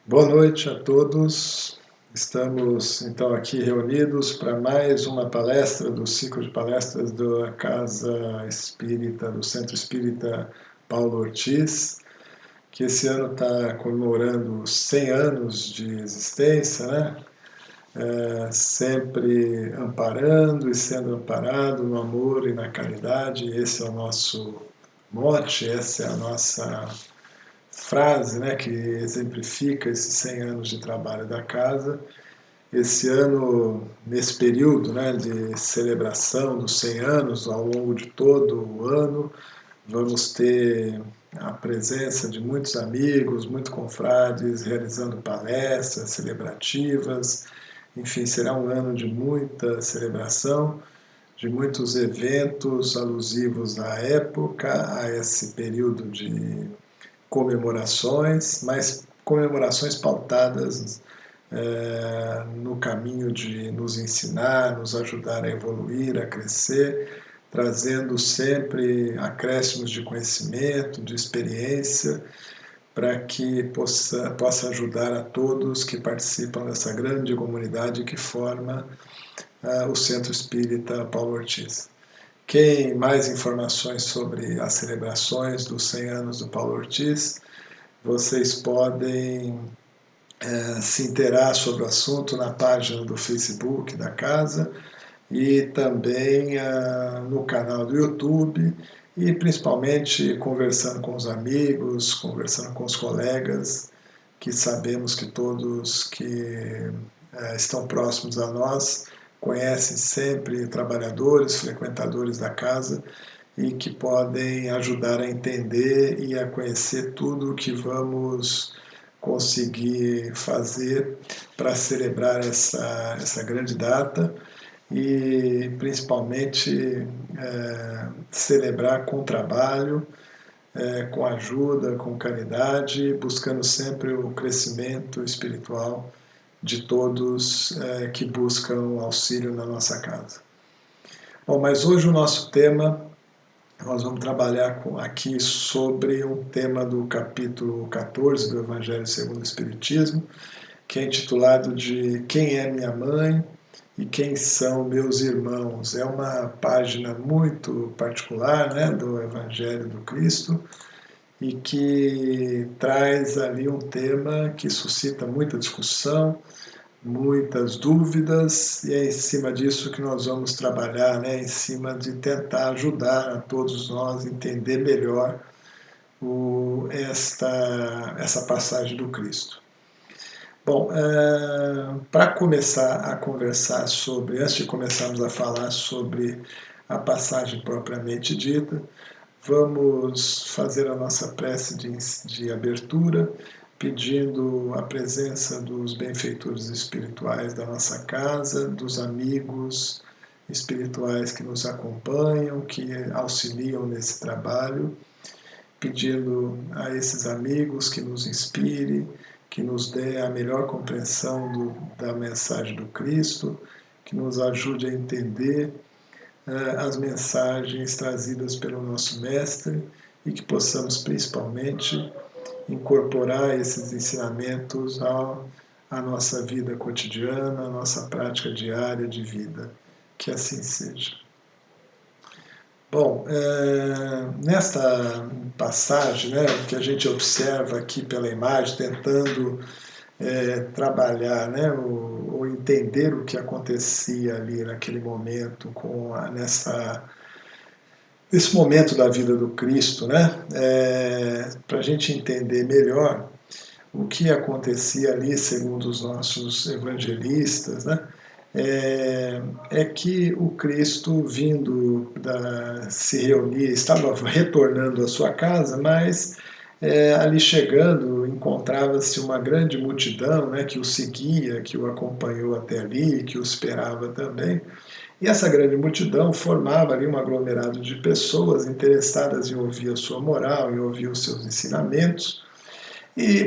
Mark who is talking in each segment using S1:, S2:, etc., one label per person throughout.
S1: Boa noite a todos. Estamos então aqui reunidos para mais uma palestra do ciclo de palestras da Casa Espírita, do Centro Espírita Paulo Ortiz, que esse ano está comemorando 100 anos de existência, né? Sempre amparando e sendo amparado no amor e na caridade. Esse é o nosso mote, essa é a nossa frase, né, que exemplifica esses 100 anos de trabalho da casa. Esse ano, nesse período, né, de celebração dos 100 anos, ao longo de todo o ano, vamos ter a presença de muitos amigos, muitos confrades, realizando palestras celebrativas. Enfim, será um ano de muita celebração, de muitos eventos alusivos à época, a esse período de comemorações, mas comemorações pautadas no caminho de nos ensinar, nos ajudar a evoluir, a crescer, trazendo sempre acréscimos de conhecimento, de experiência, para que possa ajudar a todos que participam dessa grande comunidade que forma o Centro Espírita Paulo Ortiz. Quem mais informações sobre as celebrações dos 100 anos do Paulo Ortiz, vocês podem se inteirar sobre o assunto na página do Facebook da casa e também no canal do YouTube e principalmente conversando com os amigos, conversando com os colegas, que sabemos que todos que estão próximos a nós conhecem sempre trabalhadores, frequentadores da casa e que podem ajudar a entender e a conhecer tudo o que vamos conseguir fazer para celebrar essa grande data e principalmente celebrar com trabalho, com ajuda, com caridade, buscando sempre o crescimento espiritual de todos que buscam auxílio na nossa casa. Bom, mas hoje o nosso tema, nós vamos trabalhar aqui sobre um tema do capítulo 14 do Evangelho segundo o Espiritismo, que é intitulado de Quem é minha mãe e quem são meus irmãos. É uma página muito particular, né, do Evangelho do Cristo e que traz ali um tema que suscita muita discussão, muitas dúvidas, e é em cima disso que nós vamos trabalhar, né, em cima de tentar ajudar a todos nós a entender melhor essa passagem do Cristo. Bom, para começar a conversar sobre, antes de começarmos a falar sobre a passagem propriamente dita, vamos fazer a nossa prece de abertura, pedindo a presença dos benfeitores espirituais da nossa casa, dos amigos espirituais que nos acompanham, que auxiliam nesse trabalho, pedindo a esses amigos que nos inspirem, que nos dê a melhor compreensão da mensagem do Cristo, que nos ajude a entender as mensagens trazidas pelo nosso Mestre e que possamos principalmente incorporar esses ensinamentos à nossa vida cotidiana, à nossa prática diária de vida. Que assim seja. Bom, nesta passagem, né, que a gente observa aqui pela imagem, tentando trabalhar, né, ou entender o que acontecia ali naquele momento, nesse momento da vida do Cristo, né, para a gente entender melhor o que acontecia ali, segundo os nossos evangelistas, né, que o Cristo se reunir, estava retornando à sua casa, mas ali chegando encontrava-se uma grande multidão, né, que o seguia, que o acompanhou até ali, que o esperava também. E essa grande multidão formava ali um aglomerado de pessoas interessadas em ouvir a sua moral, em ouvir os seus ensinamentos.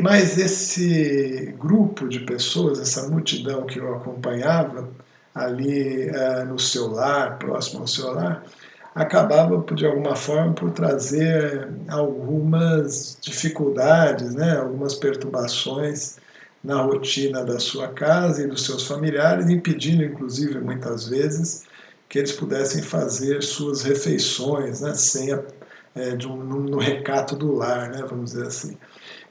S1: Mas esse grupo de pessoas, essa multidão que o acompanhava ali no seu lar, próximo ao seu lar, acabava, de alguma forma, por trazer algumas dificuldades, né, algumas perturbações na rotina da sua casa e dos seus familiares, impedindo, inclusive, muitas vezes, que eles pudessem fazer suas refeições, né, sem no recato do lar, né, vamos dizer assim.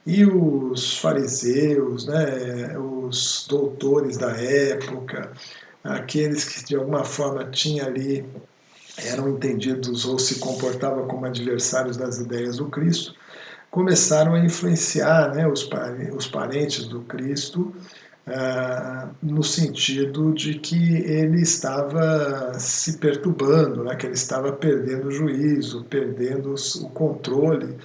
S1: E os fariseus, né, os doutores da época, aqueles que de alguma forma tinham ali, eram entendidos ou se comportavam como adversários das ideias do Cristo, começaram a influenciar, né, os parentes do Cristo, no sentido de que ele estava se perturbando, né, que ele estava perdendo o juízo, perdendo o controle,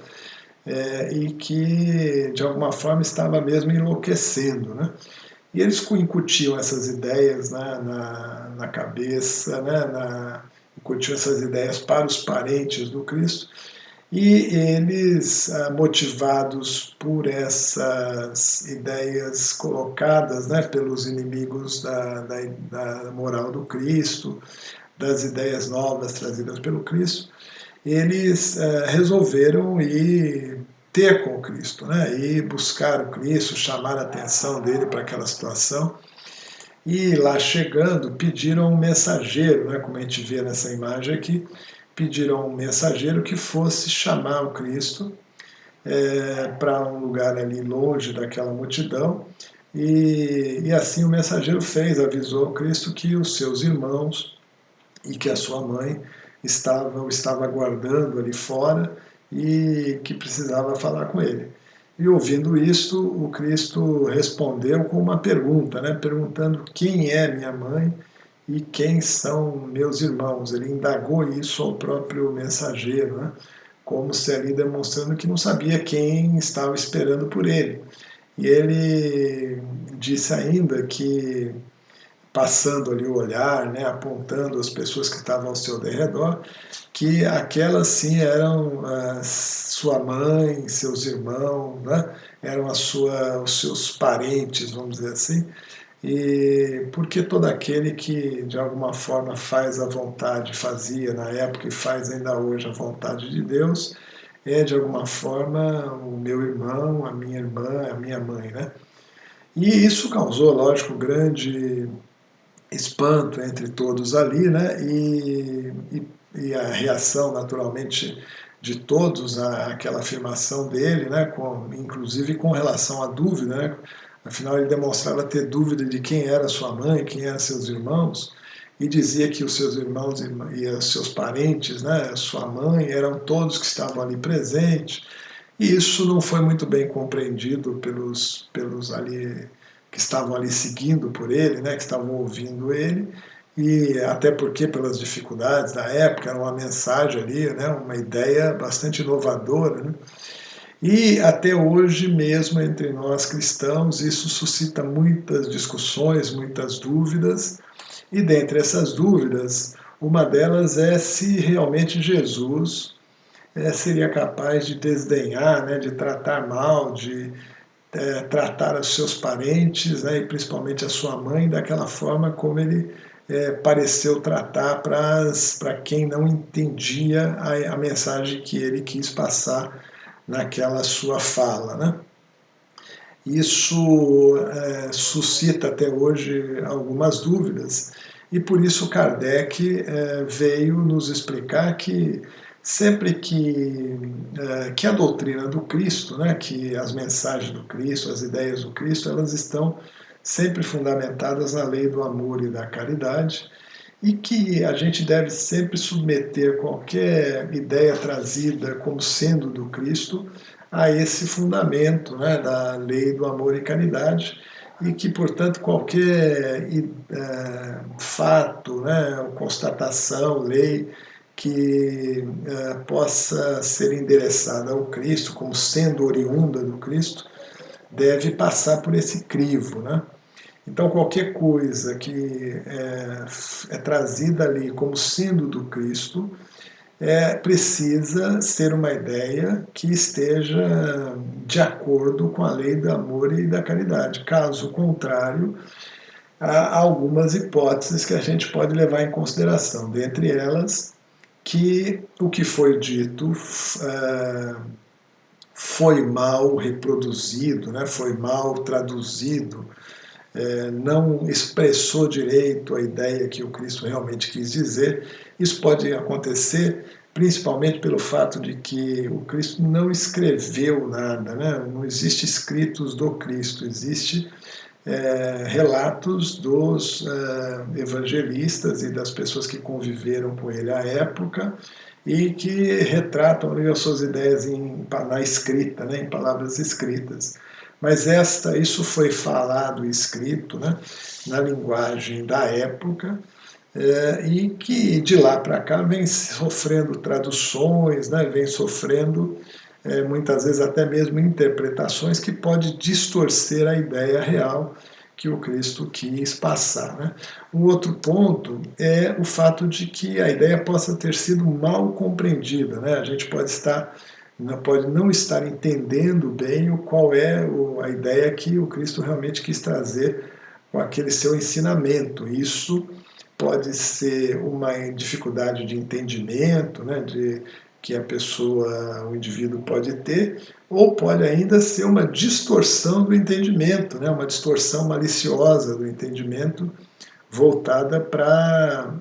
S1: e que de alguma forma estava mesmo enlouquecendo, né? E eles incutiam essas ideias, né, na cabeça, né, incutiam essas ideias para os parentes do Cristo, e eles, motivados por essas ideias colocadas, né, pelos inimigos da moral do Cristo, das ideias novas trazidas pelo Cristo, eles resolveram ir ter com o Cristo, né, ir buscar o Cristo, chamar a atenção dele para aquela situação. E lá chegando, pediram um mensageiro, né, como a gente vê nessa imagem aqui, pediram um mensageiro que fosse chamar o Cristo para um lugar ali longe daquela multidão. E assim o mensageiro fez, avisou o Cristo que os seus irmãos e que a sua mãe o estava aguardando ali fora e que precisava falar com ele. E ouvindo isto, o Cristo respondeu com uma pergunta, né? Perguntando quem é minha mãe e quem são meus irmãos. Ele indagou isso ao próprio mensageiro, né? Como se ali demonstrando que não sabia quem estava esperando por ele. E ele disse ainda que, passando ali o olhar, né, apontando as pessoas que estavam ao seu derredor, que aquelas sim eram sua mãe, seus irmãos, né, eram os seus parentes, vamos dizer assim, e porque todo aquele que de alguma forma faz a vontade, fazia na época e faz ainda hoje a vontade de Deus, é de alguma forma o meu irmão, a minha irmã, a minha mãe, né? E isso causou, lógico, grande espanto entre todos ali, né? E a reação, naturalmente, de todos àquela afirmação dele, né? Inclusive com relação à dúvida, né? Afinal, ele demonstrava ter dúvida de quem era sua mãe, quem eram seus irmãos, e dizia que os seus irmãos e os seus parentes, né? Sua mãe, eram todos que estavam ali presentes. E isso não foi muito bem compreendido pelos ali que estavam ali seguindo por ele, né, que estavam ouvindo ele, e até porque pelas dificuldades da época, era uma mensagem ali, né, uma ideia bastante inovadora, né, e até hoje mesmo entre nós cristãos isso suscita muitas discussões, muitas dúvidas, e dentre essas dúvidas, uma delas é se realmente Jesus seria capaz de desdenhar, né, de tratar mal, de tratar os seus parentes, né, e principalmente a sua mãe, daquela forma como ele pareceu tratar para quem não entendia a mensagem que ele quis passar naquela sua fala, né? Isso suscita até hoje algumas dúvidas e por isso Kardec veio nos explicar que sempre que a doutrina do Cristo, né, que as mensagens do Cristo, as ideias do Cristo, elas estão sempre fundamentadas na lei do amor e da caridade e que a gente deve sempre submeter qualquer ideia trazida como sendo do Cristo a esse fundamento, né, da lei do amor e caridade, e que, portanto, qualquer fato, né, constatação, lei que possa ser endereçada ao Cristo, como sendo oriunda do Cristo, deve passar por esse crivo, né? Então, qualquer coisa que é trazida ali como sendo do Cristo, precisa ser uma ideia que esteja de acordo com a lei do amor e da caridade. Caso contrário, há algumas hipóteses que a gente pode levar em consideração, dentre elas que o que foi dito foi mal reproduzido, né, foi mal traduzido, não expressou direito a ideia que o Cristo realmente quis dizer. Isso pode acontecer principalmente pelo fato de que o Cristo não escreveu nada, né? Não existe escritos do Cristo, existe relatos dos evangelistas e das pessoas que conviveram com ele à época e que retratam ali as suas ideias na escrita, né, em palavras escritas. Mas isso foi falado e escrito, né, na linguagem da época, e que de lá para cá vem sofrendo traduções, né, vem sofrendo muitas vezes até mesmo interpretações que pode distorcer a ideia real que o Cristo quis passar. Né? Um outro ponto é o fato de que a ideia possa ter sido mal compreendida. Né? A gente pode não estar entendendo bem qual é a ideia que o Cristo realmente quis trazer com aquele seu ensinamento. Isso pode ser uma dificuldade de entendimento, né, que a pessoa, o indivíduo pode ter, ou pode ainda ser uma distorção do entendimento, né, uma distorção maliciosa do entendimento voltada para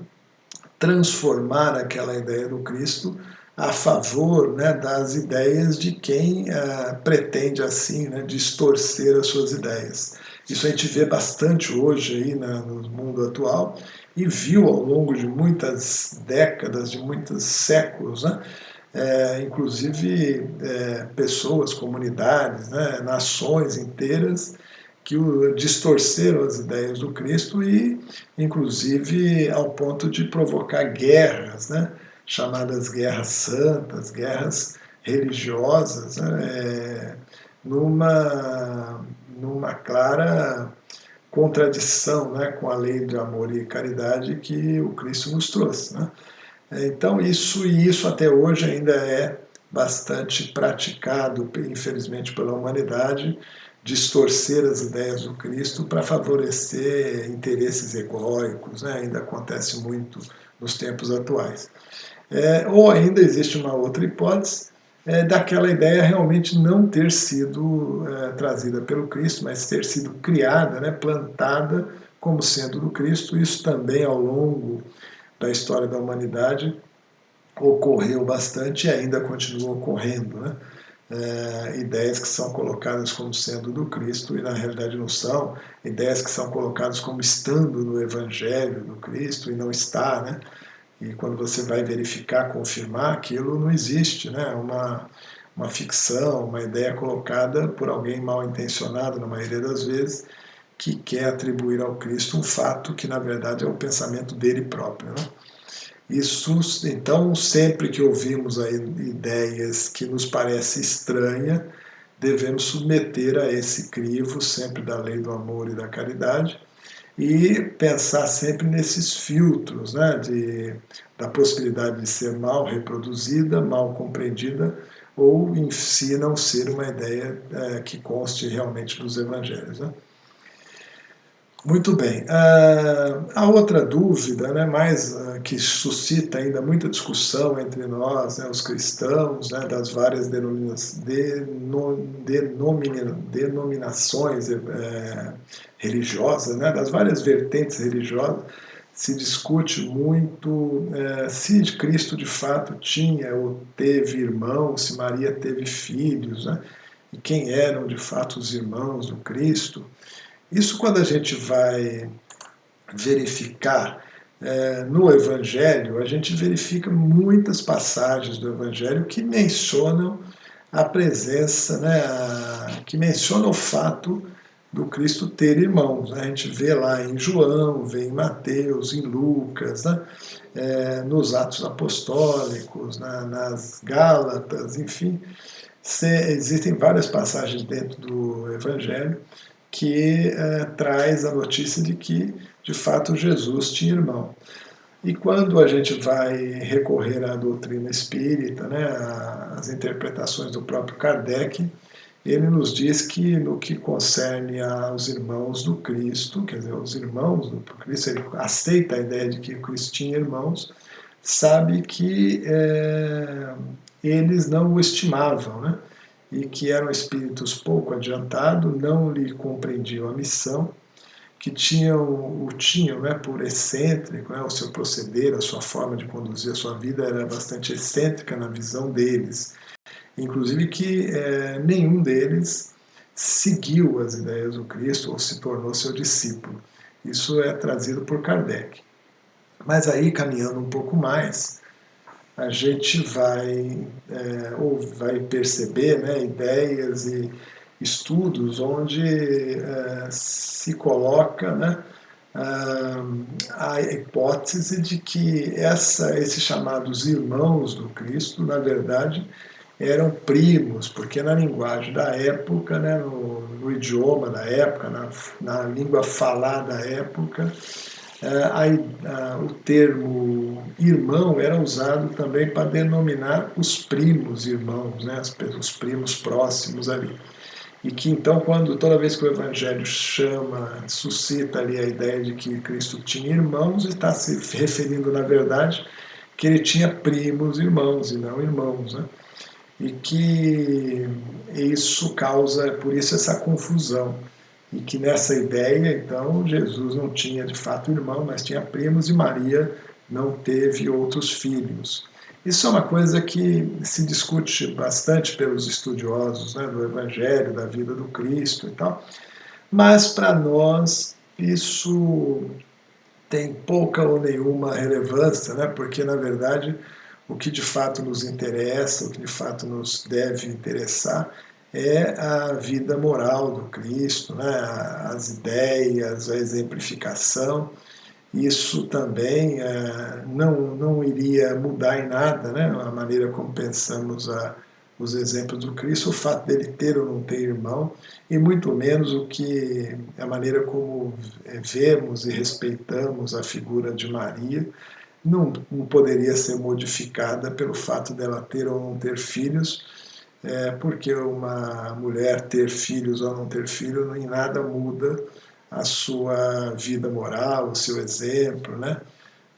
S1: transformar aquela ideia do Cristo a favor, né, das ideias de quem pretende assim, né, distorcer as suas ideias. Isso a gente vê bastante hoje aí no mundo atual e viu ao longo de muitas décadas, de muitos séculos, né, inclusive pessoas, comunidades, né, nações inteiras que distorceram as ideias do Cristo e, inclusive, ao ponto de provocar guerras, né, chamadas guerras santas, guerras religiosas, né, numa clara contradição, né, com a lei de amor e caridade que o Cristo nos trouxe. Né? Então, isso até hoje ainda é bastante praticado, infelizmente, pela humanidade, distorcer as ideias do Cristo para favorecer interesses egóicos, né? Ainda acontece muito nos tempos atuais. Ou ainda existe uma outra hipótese, daquela ideia realmente não ter sido trazida pelo Cristo, mas ter sido criada, né, plantada como sendo do Cristo. Isso também ao longo da história da humanidade ocorreu bastante e ainda continua ocorrendo, né? Ideias que são colocadas como sendo do Cristo e na realidade não são, ideias que são colocadas como estando no Evangelho do Cristo e não está, né? E quando você vai verificar, confirmar, aquilo não existe, né? Uma ficção, uma ideia colocada por alguém mal intencionado, na maioria das vezes, que quer atribuir ao Cristo um fato que na verdade é o pensamento dele próprio, né? Isso, então, sempre que ouvimos aí ideias que nos parecem estranhas, devemos submeter a esse crivo sempre da lei do amor e da caridade e pensar sempre nesses filtros, né, da possibilidade de ser mal reproduzida, mal compreendida ou em si não ser uma ideia que conste realmente dos evangelhos. Né? Muito bem. A outra dúvida, né, mais que suscita ainda muita discussão entre nós, né, os cristãos, né, das várias denominações religiosas, né, das várias vertentes religiosas, se discute muito se Cristo de fato tinha ou teve irmãos, se Maria teve filhos, né, e quem eram de fato os irmãos do Cristo. Isso quando a gente vai verificar no Evangelho, a gente verifica muitas passagens do Evangelho que mencionam a presença, né, que mencionam o fato do Cristo ter irmãos. Né? A gente vê lá em João, vê em Mateus, em Lucas, né? Nos Atos Apostólicos, nas Gálatas, enfim. Existem várias passagens dentro do Evangelho que traz a notícia de que, de fato, Jesus tinha irmão. E quando a gente vai recorrer à doutrina espírita, né, às interpretações do próprio Kardec, ele nos diz que no que concerne aos irmãos do Cristo, quer dizer, os irmãos do Cristo, ele aceita a ideia de que o Cristo tinha irmãos, sabe que eles não o estimavam, né? e que eram espíritos pouco adiantados, não lhe compreendiam a missão, que tinham né, por excêntrico, né, o seu proceder, a sua forma de conduzir a sua vida era bastante excêntrica na visão deles. Inclusive que nenhum deles seguiu as ideias do Cristo ou se tornou seu discípulo. Isso é trazido por Kardec. Mas aí, caminhando um pouco mais, a gente ou vai perceber né, ideias e estudos onde se coloca né, a hipótese de que esses chamados irmãos do Cristo, na verdade, eram primos, porque na linguagem da época, né, no idioma da época, na língua falada da época, o termo irmão era usado também para denominar os primos irmãos, né, os primos próximos ali. E que então, toda vez que o Evangelho suscita ali a ideia de que Cristo tinha irmãos, está se referindo, na verdade, que ele tinha primos irmãos e não irmãos, né? E que isso causa, por isso, essa confusão. E que nessa ideia, então, Jesus não tinha de fato irmão, mas tinha primos, e Maria não teve outros filhos. Isso é uma coisa que se discute bastante pelos estudiosos né, do Evangelho, da vida do Cristo e tal, mas para nós isso tem pouca ou nenhuma relevância, né, porque na verdade o que de fato nos interessa, o que de fato nos deve interessar é a vida moral do Cristo, né, as ideias, a exemplificação. Isso também não iria mudar em nada né, a maneira como pensamos os exemplos do Cristo, o fato dele ter ou não ter irmão, e muito menos a maneira como vemos e respeitamos a figura de Maria, não poderia ser modificada pelo fato dela ter ou não ter filhos, porque uma mulher ter filhos ou não ter filhos em nada muda a sua vida moral, o seu exemplo, né?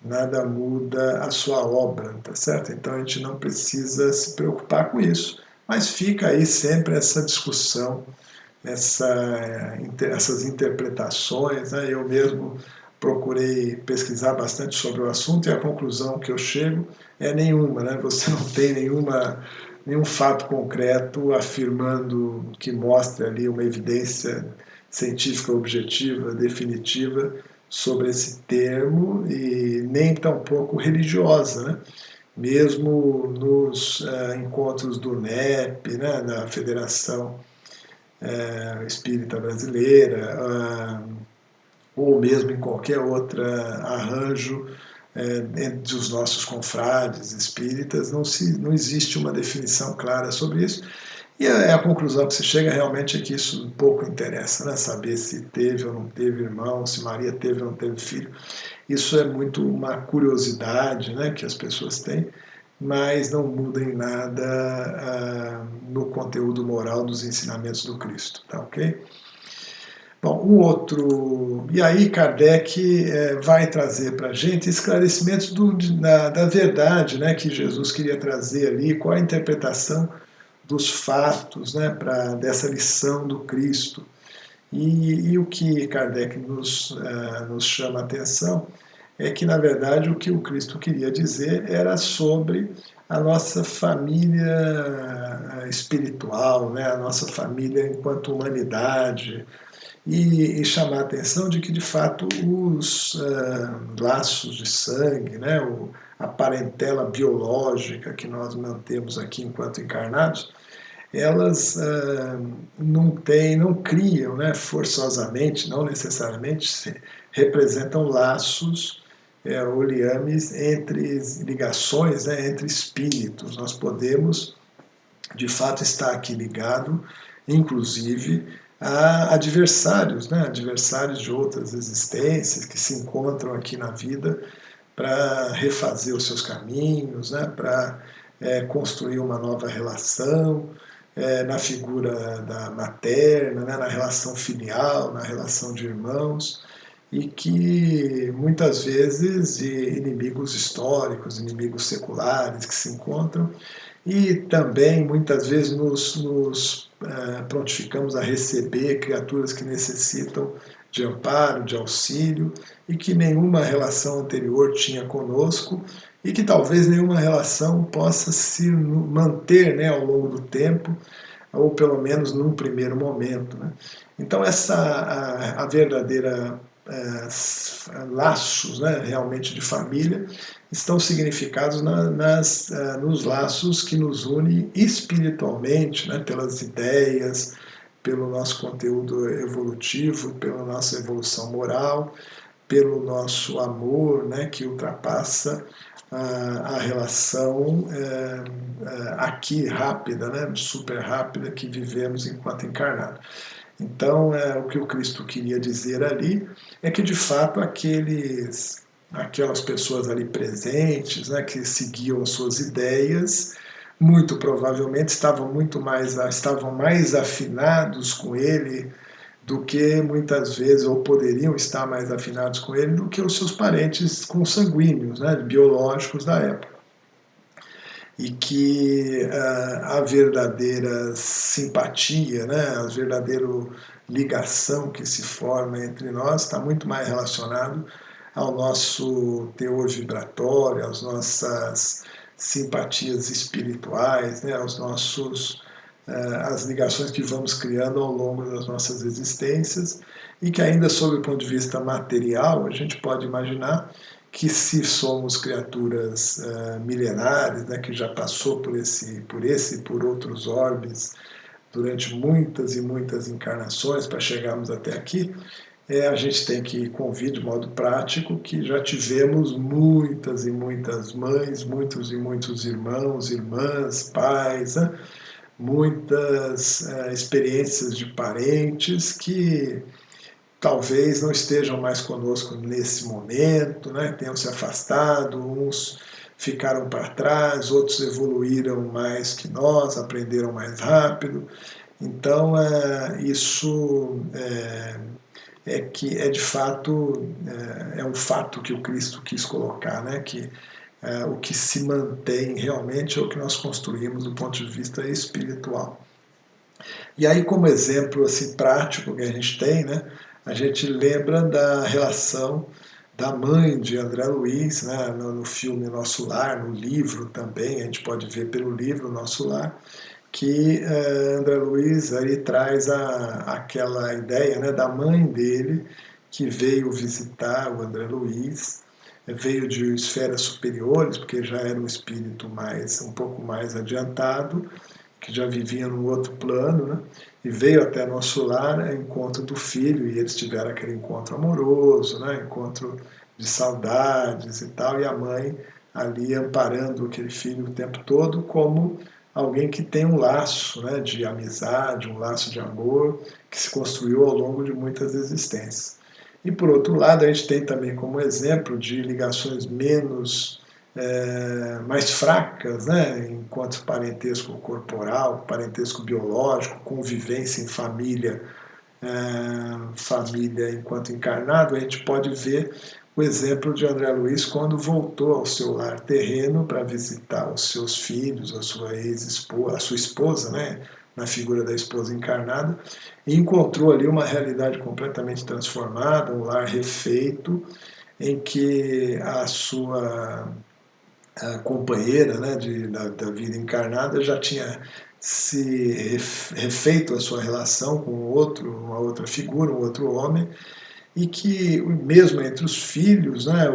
S1: Nada muda a sua obra, tá certo? Então a gente não precisa se preocupar com isso, mas fica aí sempre essa discussão, essas interpretações, né? Eu mesmo procurei pesquisar bastante sobre o assunto e a conclusão que eu chego é nenhuma, né? Você não tem nenhum fato concreto afirmando que mostre ali uma evidência científica objetiva, definitiva sobre esse termo e nem tampouco religiosa, né? Mesmo nos encontros do NEP, né, da Federação Espírita Brasileira, ou mesmo em qualquer outro arranjo entre os nossos confrades espíritas, não existe uma definição clara sobre isso. E a conclusão que se chega realmente é que isso pouco interessa, né? Saber se teve ou não teve irmão, se Maria teve ou não teve filho. Isso é muito uma curiosidade né, que as pessoas têm, mas não muda em nada no conteúdo moral dos ensinamentos do Cristo, tá ok? Bom, e aí Kardec vai trazer para a gente esclarecimentos da verdade né, que Jesus queria trazer ali, qual a interpretação dos fatos né, dessa lição do Cristo. E o que Kardec nos chama a atenção é que, na verdade, o que o Cristo queria dizer era sobre a nossa família espiritual, né, a nossa família enquanto humanidade, e chamar a atenção de que, de fato, os laços de sangue, né, a parentela biológica que nós mantemos aqui enquanto encarnados, elas não criam né, forçosamente, não necessariamente representam laços ou liames ligações né, entre espíritos. Nós podemos, de fato, estar aqui ligado, inclusive, a adversários, né, adversários de outras existências que se encontram aqui na vida para refazer os seus caminhos, né, para construir uma nova relação, na figura da materna, né, na relação filial, na relação de irmãos, e que muitas vezes de inimigos históricos, inimigos seculares que se encontram e também muitas vezes nos prontificamos a receber criaturas que necessitam de amparo, de auxílio, e que nenhuma relação anterior tinha conosco, e que talvez nenhuma relação possa se manter, né, ao longo do tempo, ou pelo menos num primeiro momento, né? Então a verdadeira laços, né, realmente de família estão significados nos laços que nos unem espiritualmente, né, pelas ideias, pelo nosso conteúdo evolutivo, pela nossa evolução moral, pelo nosso amor, né, que ultrapassa a relação aqui rápida, né, super rápida que vivemos enquanto encarnado. Então, o que o Cristo queria dizer ali é que, de fato, aquelas pessoas ali presentes, né, que seguiam as suas ideias, muito provavelmente estavam mais afinados com ele do que muitas vezes, ou poderiam estar mais afinados com ele, do que os seus parentes consanguíneos, né, biológicos da época. E que a verdadeira simpatia, né, a verdadeira ligação que se forma entre nós está muito mais relacionado ao nosso teor vibratório, às nossas simpatias espirituais, né, aos nossos as ligações que vamos criando ao longo das nossas existências, e que ainda sob o ponto de vista material, a gente pode imaginar que, se somos criaturas milenares, né, que já passou por outros orbes durante muitas e muitas encarnações para chegarmos até aqui, a gente tem que convir de modo prático que já tivemos muitas e muitas mães, muitos e muitos irmãos, irmãs, pais, né? Muitas experiências de parentes que talvez não estejam mais conosco nesse momento, né? Tenham se afastado, uns ficaram para trás, outros evoluíram mais que nós, aprenderam mais rápido. Então, isso que é de fato um fato que o Cristo quis colocar, né? Que o que se mantém realmente é o que nós construímos do ponto de vista espiritual. E aí, como exemplo assim prático que a gente tem, né? A gente lembra da relação da mãe de André Luiz, né, no filme Nosso Lar, no livro também, a gente pode ver pelo livro Nosso Lar, que André Luiz aí traz aquela ideia, né, da mãe dele que veio visitar o André Luiz, veio de esferas superiores, porque já era um espírito um pouco mais adiantado, que já vivia num outro plano, né? E veio até nosso lar ao encontro do filho, e eles tiveram aquele encontro amoroso, né? Encontro de saudades e tal, e a mãe ali amparando aquele filho o tempo todo como alguém que tem um laço, né, de amizade, um laço de amor que se construiu ao longo de muitas existências. E por outro lado, a gente tem também como exemplo de ligações mais fracas, né, enquanto parentesco corporal, parentesco biológico, convivência em família, família enquanto encarnado, a gente pode ver o exemplo de André Luiz quando voltou ao seu lar terreno para visitar os seus filhos, a sua ex-esposa, a sua esposa, né, na figura da esposa encarnada, e encontrou ali uma realidade completamente transformada, um lar refeito, em que a sua companheira, né, da vida encarnada já tinha se refeito a sua relação com uma outra figura, um outro homem, e que mesmo entre os filhos, né,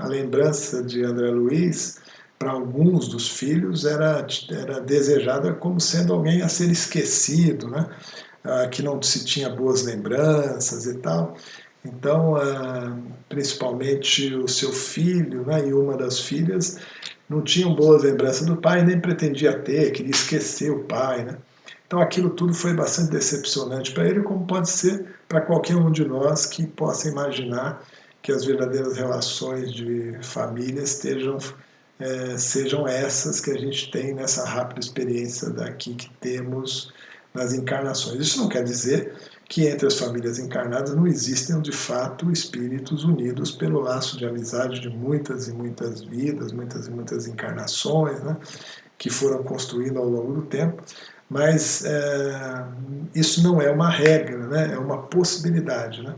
S1: a lembrança de André Luiz para alguns dos filhos era desejada como sendo alguém a ser esquecido, né, que não se tinha boas lembranças e tal. Então, principalmente o seu filho, né, e uma das filhas não tinham boas lembranças do pai, nem pretendia ter, queria esquecer o pai, né? Então aquilo tudo foi bastante decepcionante para ele, como pode ser para qualquer um de nós que possa imaginar que as verdadeiras relações de família sejam essas que a gente tem nessa rápida experiência daqui que temos nas encarnações. Isso não quer dizer que entre as famílias encarnadas não existem de fato espíritos unidos pelo laço de amizade de muitas e muitas vidas, muitas e muitas encarnações, né? que foram construindo ao longo do tempo, mas isso não é uma regra, né? É uma possibilidade, né?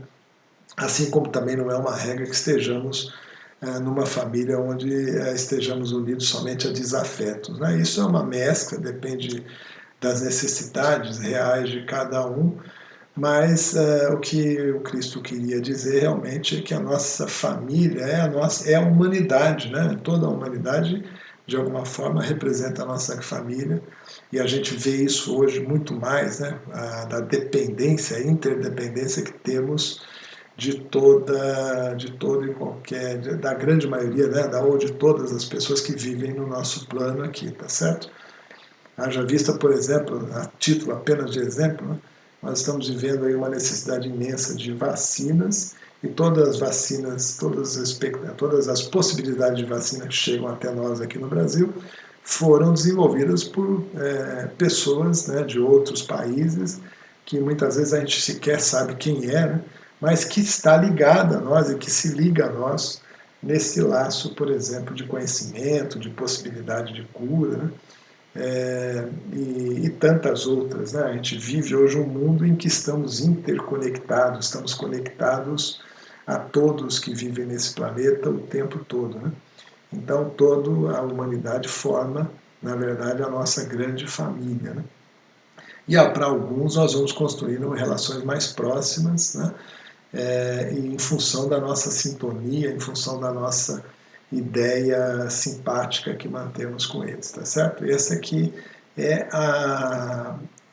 S1: Assim como também não é uma regra que estejamos numa família onde estejamos unidos somente a desafetos, né? Isso é uma mescla, depende das necessidades reais de cada um, mas o que o Cristo queria dizer realmente é que a nossa família é a humanidade, né? Toda a humanidade, de alguma forma, representa a nossa família, e a gente vê isso hoje muito mais, né? Da dependência, a interdependência que temos de toda e qualquer, da grande maioria, né? Ou de todas as pessoas que vivem no nosso plano aqui, tá certo? Haja vista, por exemplo, a título apenas de exemplo, né? Nós estamos vivendo aí uma necessidade imensa de vacinas, e todas as vacinas, todas as possibilidades de vacina que chegam até nós aqui no Brasil foram desenvolvidas por pessoas, né, de outros países, que muitas vezes a gente sequer sabe quem é, né, mas que está ligada a nós e que se liga a nós nesse laço, por exemplo, de conhecimento, de possibilidade de cura, né? E tantas outras, né? A gente vive hoje um mundo em que estamos interconectados, estamos conectados a todos que vivem nesse planeta o tempo todo, né? Então, toda a humanidade forma, na verdade, a nossa grande família, né? E para alguns nós vamos construindo relações mais próximas, né? E em função da nossa sintonia, em função da nossa ideia simpática que mantemos com eles, tá certo? Esse aqui é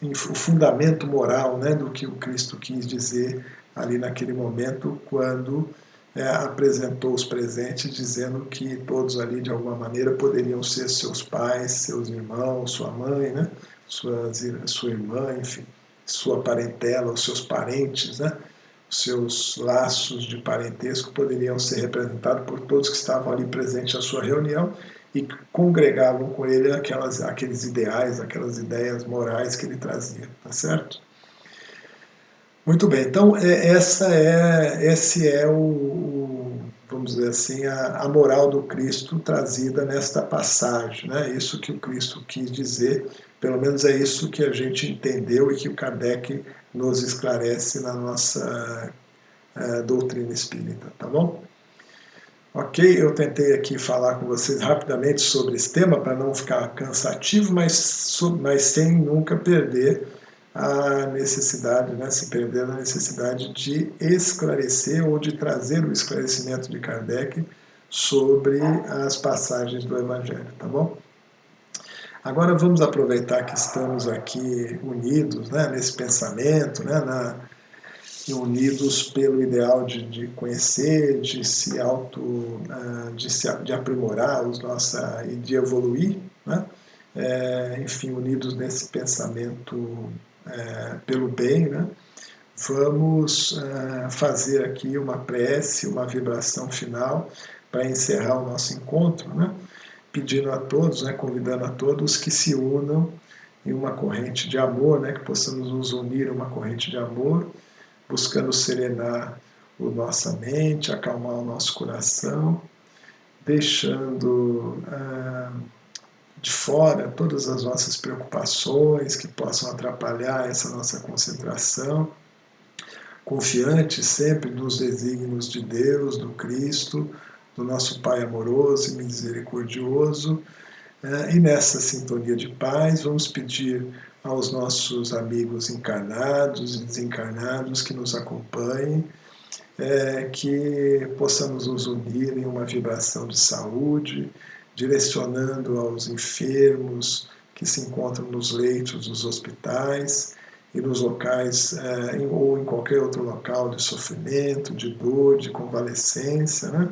S1: o fundamento moral, né, do que o Cristo quis dizer ali naquele momento, quando apresentou os presentes, dizendo que todos ali, de alguma maneira, poderiam ser seus pais, seus irmãos, sua mãe, né, sua irmã, enfim, sua parentela, os seus parentes, né, seus laços de parentesco poderiam ser representados por todos que estavam ali presentes na sua reunião e congregavam com ele aqueles ideais, aquelas ideias morais que ele trazia, tá certo? Muito bem, então esse é vamos dizer assim, a moral do Cristo trazida nesta passagem, né? Isso que o Cristo quis dizer, pelo menos é isso que a gente entendeu e que o Kardec nos esclarece na nossa doutrina espírita, tá bom? Ok, eu tentei aqui falar com vocês rapidamente sobre esse tema para não ficar cansativo, mas sem nunca perder a necessidade, né, se perder a necessidade de esclarecer ou de trazer o esclarecimento de Kardec sobre as passagens do Evangelho, tá bom? Agora vamos aproveitar que estamos aqui unidos, né, nesse pensamento, né, unidos pelo ideal de conhecer, de se de aprimorar e de evoluir, né? Enfim, unidos nesse pensamento pelo bem, né? Vamos fazer aqui uma prece, uma vibração final para encerrar o nosso encontro, né? Pedindo a todos, né, convidando a todos que se unam em uma corrente de amor, né, que possamos nos unir em uma corrente de amor, buscando serenar a nossa mente, acalmar o nosso coração, deixando de fora todas as nossas preocupações que possam atrapalhar essa nossa concentração, confiantes sempre nos desígnios de Deus, do Cristo, do nosso Pai amoroso e misericordioso. E nessa sintonia de paz, vamos pedir aos nossos amigos encarnados e desencarnados que nos acompanhem, que possamos nos unir em uma vibração de saúde, direcionando aos enfermos que se encontram nos leitos dos hospitais e nos locais, ou em qualquer outro local de sofrimento, de dor, de convalescência, né?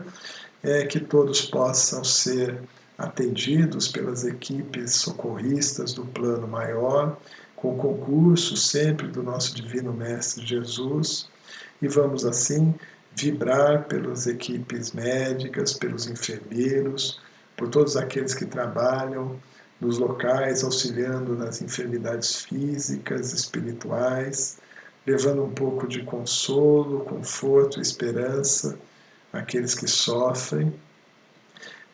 S1: Que todos possam ser atendidos pelas equipes socorristas do plano maior, com o concurso sempre do nosso Divino Mestre Jesus, e vamos assim vibrar pelas equipes médicas, pelos enfermeiros, por todos aqueles que trabalham nos locais auxiliando nas enfermidades físicas, espirituais, levando um pouco de consolo, conforto, esperança àqueles que sofrem,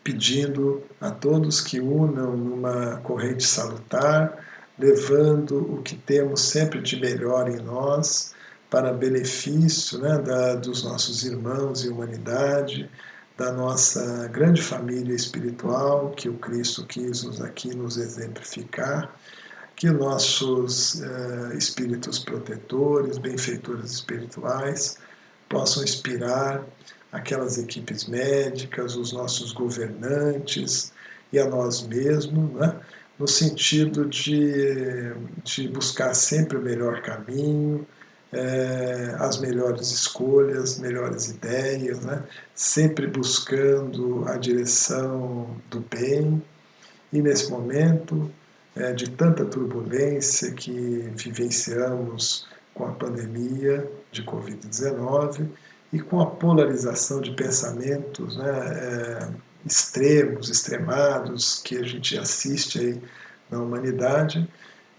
S1: pedindo a todos que unam numa corrente salutar, levando o que temos sempre de melhor em nós para benefício, né, dos nossos irmãos e humanidade, da nossa grande família espiritual que o Cristo quis aqui nos exemplificar, que nossos espíritos protetores, benfeitores espirituais, possam inspirar aquelas equipes médicas, os nossos governantes e a nós mesmos, né? No sentido de buscar sempre o melhor caminho, as melhores escolhas, melhores ideias, né? Sempre buscando a direção do bem. E nesse momento de tanta turbulência que vivenciamos com a pandemia de Covid-19 e com a polarização de pensamentos, né, extremos, extremados, que a gente assiste aí na humanidade,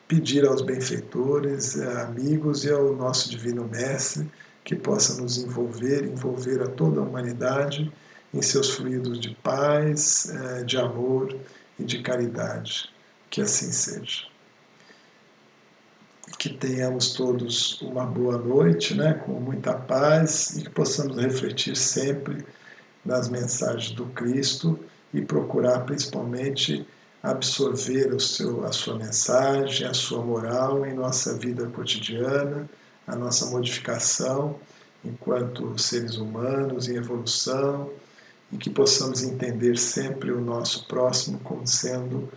S1: pedir aos benfeitores, amigos e ao nosso Divino Mestre que possa nos envolver a toda a humanidade em seus fluidos de paz, de amor e de caridade. Que assim seja. Que tenhamos todos uma boa noite, né, com muita paz, e que possamos refletir sempre nas mensagens do Cristo e procurar principalmente absorver a sua mensagem, a sua moral em nossa vida cotidiana, a nossa modificação enquanto seres humanos em evolução, e que possamos entender sempre o nosso próximo como sendo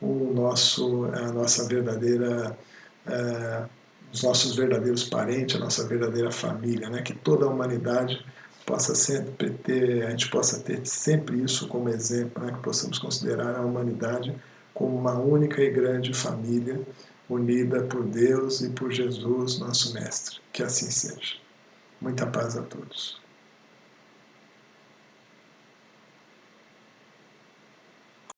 S1: a nossa verdadeira, os nossos verdadeiros parentes, a nossa verdadeira família, né? Que toda a humanidade possa sempre ter, a gente possa ter sempre isso como exemplo, né? Que possamos considerar a humanidade como uma única e grande família, unida por Deus e por Jesus, nosso Mestre. Que assim seja. Muita paz a todos.